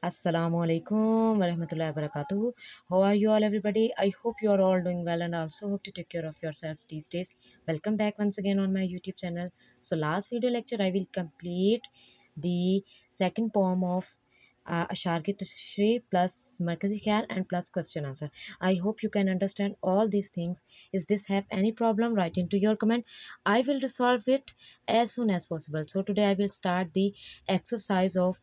Assalamualaikum warahmatullahi wabarakatuh. How are you all, everybody? I hope you are all doing well and also hope to take care of yourselves these days. Welcome back once again on my YouTube channel. So, last video lecture, I will complete the second poem of Ashar ki Tashri plus Markazi Khayal and plus question answer. I hope you can understand all these things. Is this have any problem? Write into your comment. I will resolve it as soon as possible. So today I will start the exercise of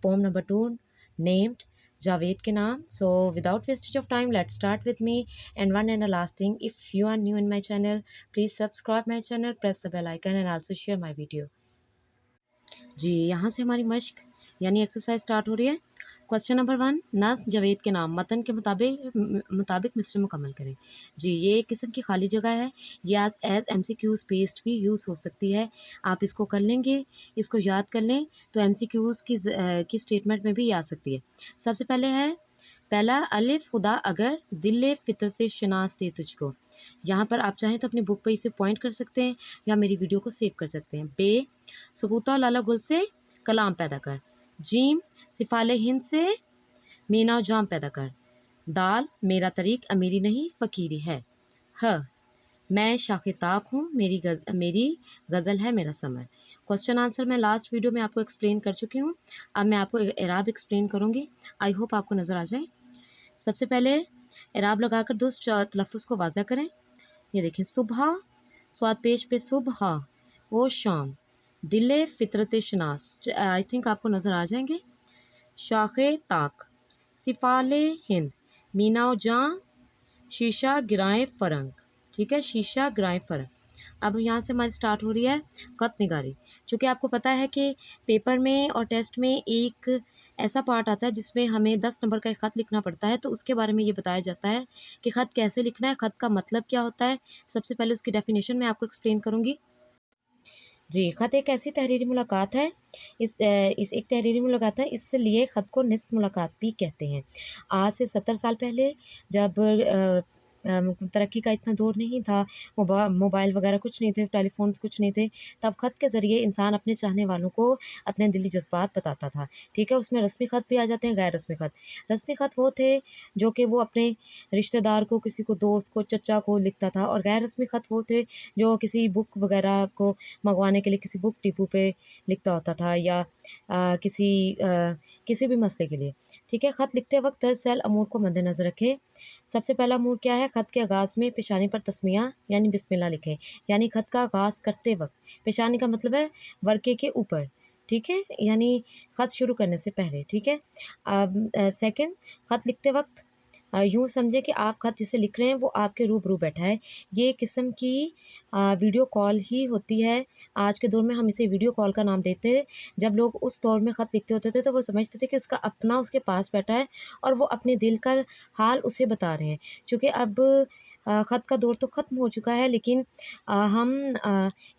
poem number 2 named Javed ke naam. So without wastage of time, let's start with me. And one and the last thing, if you are new in my channel, please subscribe my channel, press the bell icon and also share my video. जी, यहाँ से हमारी मश्क यानी exercise start हो रही है। Question number 1, नज़्म जावेद के नाम मतन के मुताबिक मिसरे मुकम्मल करें। जी, ये एक किस्म की खाली जगह है। ये एज MCQs पेस्ट भी यूज़ हो सकती है। आप इसको कर लेंगे, इसको याद कर लें तो MCQs की स्टेटमेंट में भी आ सकती है। सबसे पहले है पहला, अलिफ खुदा अगर दिल फितर से शनास दे तुझको। यहाँ पर आप चाहें तो अपनी बुक पे इसे पॉइंट कर सकते हैं या मेरी वीडियो को सेव कर सकते हैं। बे, सबूता लाला गुल से कलाम पैदा कर। जीम, सिफाले हिंद से मीना जाम पैदा कर। दाल, मेरा तरीक अमीरी नहीं फ़कीरी है। ह, मैं शाखे ताक हूँ, मेरी गज़ल है मेरा समर। क्वेश्चन आंसर मैं लास्ट वीडियो में आपको एक्सप्लेन कर चुकी हूँ। अब मैं आपको एराब एक्सप्लेन करूँगी। आई होप आपको नज़र आ जाए। सबसे पहले एराब लगाकर दुरुस्त तलफ़्फ़ुज़ को वाज़ा करें। ये देखें, सुबह स्वाद पेश पे सुबह, वो शाम, दिले फितरत शनास, आई थिंक आपको नज़र आ जाएंगे। शाखे ताक, सिफाले हिंद, मीना जां, शीशा गिराए फरंग। ठीक है, शीशा गिराए फरंग। अब यहाँ से हमारी स्टार्ट हो रही है ख़त निगारी। चूँकि आपको पता है कि पेपर में और टेस्ट में एक ऐसा पार्ट आता है जिसमें हमें 10 नंबर का एक ख़त लिखना पड़ता है, तो उसके बारे में ये बताया जाता है कि ख़त कैसे लिखना है, ख़त का मतलब क्या होता है। सबसे पहले उसकी डेफिनेशन मैं आपको एक्सप्लेन करूँगी। जी, ख़त एक ऐसी तहरीरी मुलाकात है, इस एक तहरीरी मुलाकात है, इसलिए ख़त को निस्फ़ मुलाकात भी कहते हैं। आज से 70 साल पहले जब तरक्की का इतना दौर नहीं था, मोबाइल वगैरह कुछ नहीं थे, टेलीफ़ोन्स कुछ नहीं थे, तब ख़त के ज़रिए इंसान अपने चाहने वालों को अपने दिली जज़्बात बताता था। ठीक है, उसमें रस्मी ख़त भी आ जाते हैं, गैर रस्मी ख़त। रस्मी ख़त वो थे जो कि वो अपने रिश्तेदार को, किसी को, दोस्त को, चचा को लिखता था, और गैर रस्मी ख़त वो थे जो किसी बुक वगैरह को मंगवाने के लिए किसी बुक डिपो पे लिखता होता था या किसी भी मसले के लिए। ठीक है, ख़त लिखते वक्त दरअसल अमूर को मद्देनज़र रखें। सबसे पहला अमूर क्या है, ख़त के आगाज़ में पेशानी पर तस्मिया यानी बिस्मिल्लाह लिखें। यानी ख़त का आगाज़ करते वक्त, पेशानी का मतलब है वर्के के ऊपर। ठीक है, यानी ख़त शुरू करने से पहले। ठीक है, अब सेकंड, ख़त लिखते वक्त यूँ समझें कि आप ख़त जिसे लिख रहे हैं वो आपके रूबरू बैठा है। ये किस्म की वीडियो कॉल ही होती है। आज के दौर में हम इसे वीडियो कॉल का नाम देते हैं। जब लोग उस दौर में ख़त लिखते होते थे तो वो समझते थे कि उसका अपना उसके पास बैठा है और वो अपने दिल का हाल उसे बता रहे हैं। चूँकि अब ख़त का दौर तो ख़त्म हो चुका है, लेकिन हम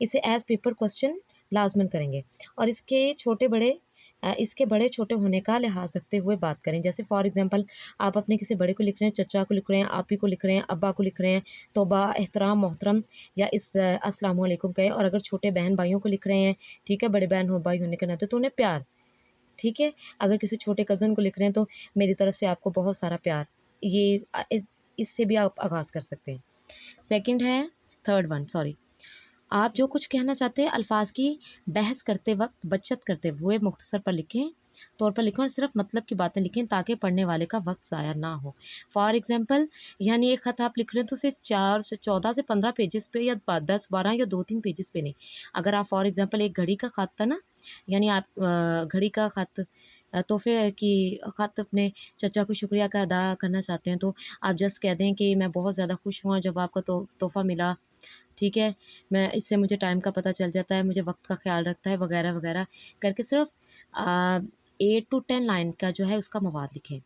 इसे एज़ पेपर क्वेश्चन लाज़मन करेंगे और इसके बड़े छोटे होने का लिहाज रखते हुए बात करें। जैसे फॉर एग्ज़ाम्पल, आप अपने किसी बड़े को लिख रहे हैं, चचा को लिख रहे हैं, आपी को लिख रहे हैं, अब्बा को लिख रहे हैं, तौबा, एहतराम, मोहतरम या अस्सलाम वालेकुम कहें। और अगर छोटे बहन भाइयों को लिख रहे हैं, ठीक है, बड़े बहन और भाई होने के नाते तो उन्हें प्यार। ठीक है, अगर किसी छोटे कज़न को लिख रहे हैं तो मेरी तरफ से आपको बहुत सारा प्यार। ये इससे भी आप आगाज़ कर सकते हैं। सेकंड है, थर्ड वन सॉरी, आप जो कुछ कहना चाहते हैं अल्फाज की बहस करते वक्त बचत करते हुए मुख्तसर तौर पर लिखें और सिर्फ मतलब की बातें लिखें ताकि पढ़ने वाले का वक्त ज़ाया ना हो। फॉर एग्ज़ाम्पल, यानी एक ख़त आप लिख रहे हैं तो सिर्फ 4 से 14 से 15 पेजेस पे या 10 12 या 2-3 पेजेस पे नहीं। अगर आप फॉर एग्ज़ाम्पल एक घड़ी का ख़त था ना, यानी आप घड़ी का ख़त तोहफ़े की ख़त अपने चचा को शुक्रिया का अदा करना चाहते हैं तो आप जस्ट कह दें कि मैं बहुत ज़्यादा खुश हुआ जब आपका तोहफ़ा मिला। ठीक है, मैं इससे मुझे टाइम का पता चल जाता है, मुझे वक़्त का ख़्याल रखता है वग़ैरह वग़ैरह करके सिर्फ़ 8 टू 10 लाइन का जो है उसका मवाद लिखें।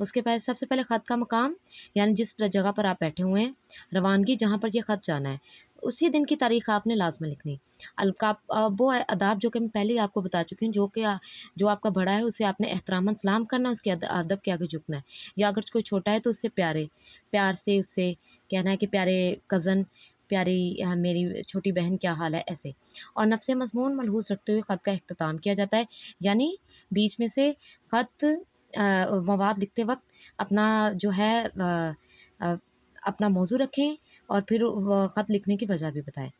उसके बाद सबसे पहले ख़त का मकाम, यानी जिस जगह पर आप बैठे हुए हैं, रवानगी जहाँ पर ये ख़त जाना है, उसी दिन की तारीख़ आपने लाज़िमन लिखनी। अलकाब वो आदाब जो कि मैं पहले ही आपको बता चुकी हूँ, जो आपका बड़ा है उसे आपने एहतरामन सलाम करना, उसके अदब के आगे झुकना है। या अगर कोई छोटा है तो उससे प्यार से उससे कहना है कि प्यारे कज़न, प्यारी मेरी छोटी बहन क्या हाल है, ऐसे। और नफ़्स मज़मून मलहूज़ रखते हुए ख़त का इख्तिताम किया जाता है, यानी बीच में से ख़त मवाद लिखते वक़्त अपना जो है अ, अपना मौज़ू रखें और फिर ख़त लिखने की वजह भी बताएँ।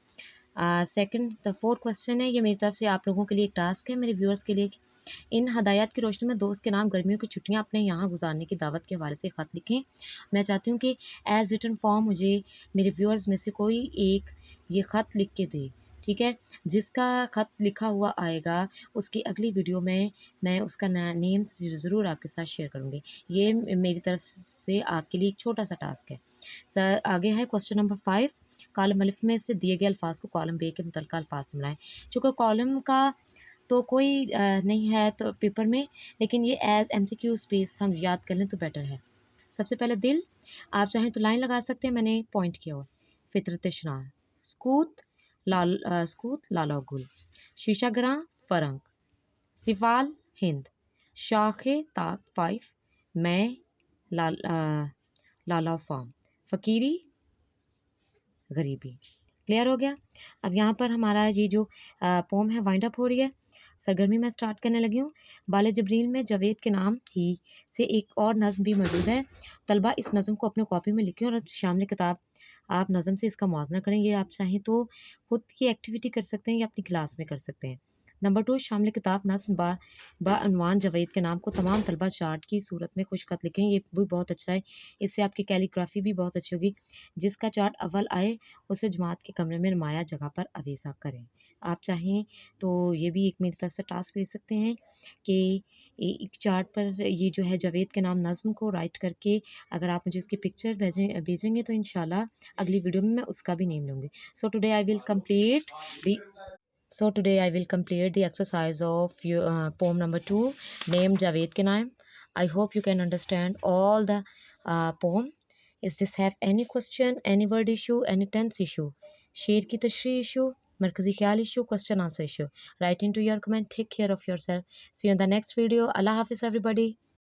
सेकंड द फोर्थ क्वेश्चन है, ये मेरी तरफ से आप लोगों के लिए एक टास्क है, मेरे व्यूअर्स के लिए। इन हदायत की रोशनी में दोस्त के नाम गर्मियों की छुट्टियां अपने यहाँ गुजारने की दावत के हवाले से ख़त लिखें। मैं चाहती हूँ कि एज़ रिटन फॉर्म मुझे मेरे व्यूअर्स में से कोई एक ये ख़त लिख के दे, ठीक है? जिसका ख़त लिखा हुआ आएगा उसकी अगली वीडियो में मैं उसका नेम ज़रूर आपके साथ शेयर करूँगी। ये मेरी तरफ से आपके लिए एक छोटा सा टास्क है। सर आगे है क्वेश्चन नंबर 5। कॉलम अलिफ में से दिए गए अल्फाज को कॉलम बे के मुतल्लिक़ अल्फाज से मिलाएं। चूँकि कॉलम का तो कोई नहीं है तो पेपर में, लेकिन ये एज़ एमसीक्यू स्पेस हम याद कर लें तो बेटर है। सबसे पहले दिल, आप चाहें तो लाइन लगा सकते हैं, मैंने पॉइंट किया हुआ। फितरत शनार, स्कूत स्कूत लाला गुल, शीशा गरां फरंग, सिवाल हिंद, शाखे ताक फाइफ, मैं लाला फाम, फ़कीरी गरीबी। क्लियर हो गया? अब यहाँ पर हमारा ये जो पोम है वाइंड अप हो रही है। सरगर्मी मैं स्टार्ट करने लगी हूँ। बाले जबरील में जावेद के नाम ही से एक और नज़्म भी मौजूद है। तलबा इस नज़्म को अपने कॉपी में लिखें और शामिल किताब आप नज़्म से इसका मुआवजा करें। ये आप चाहें तो खुद की एक्टिविटी कर सकते हैं या अपनी क्लास में कर सकते हैं। नंबर 2, शामिल किताब नज़्म बाअनवान जावेद के नाम को तमाम तलबा चार्ट की सूरत में खुशखत लिखें। ये भी बहुत अच्छा है, इससे आपकी कैलीग्राफी भी बहुत अच्छी होगी। जिसका चार्ट अव्वल आए उसे जमात के कमरे में नुमाया जगह पर अवेसा करें। आप चाहें तो ये भी एक मेरी तरफ से टास्क ले सकते हैं कि एक चार्ट पर ये जो है जावेद के नाम नज़्म को राइट करके अगर आप मुझे उसकी पिक्चर भेजेंगे तो इंशाल्लाह अगली वीडियो में मैं उसका भी नेम लूँगी। So today I will complete the exercise of your poem number 2, named Javed के नाम. I hope you can understand all the poem. Is this have any question, any word issue, any tense issue, शेर की तशरीह issue, मरकजी ख्याल issue, question answer issue? Write into your comment. Take care of yourself. See you in the next video. Allah Hafiz everybody.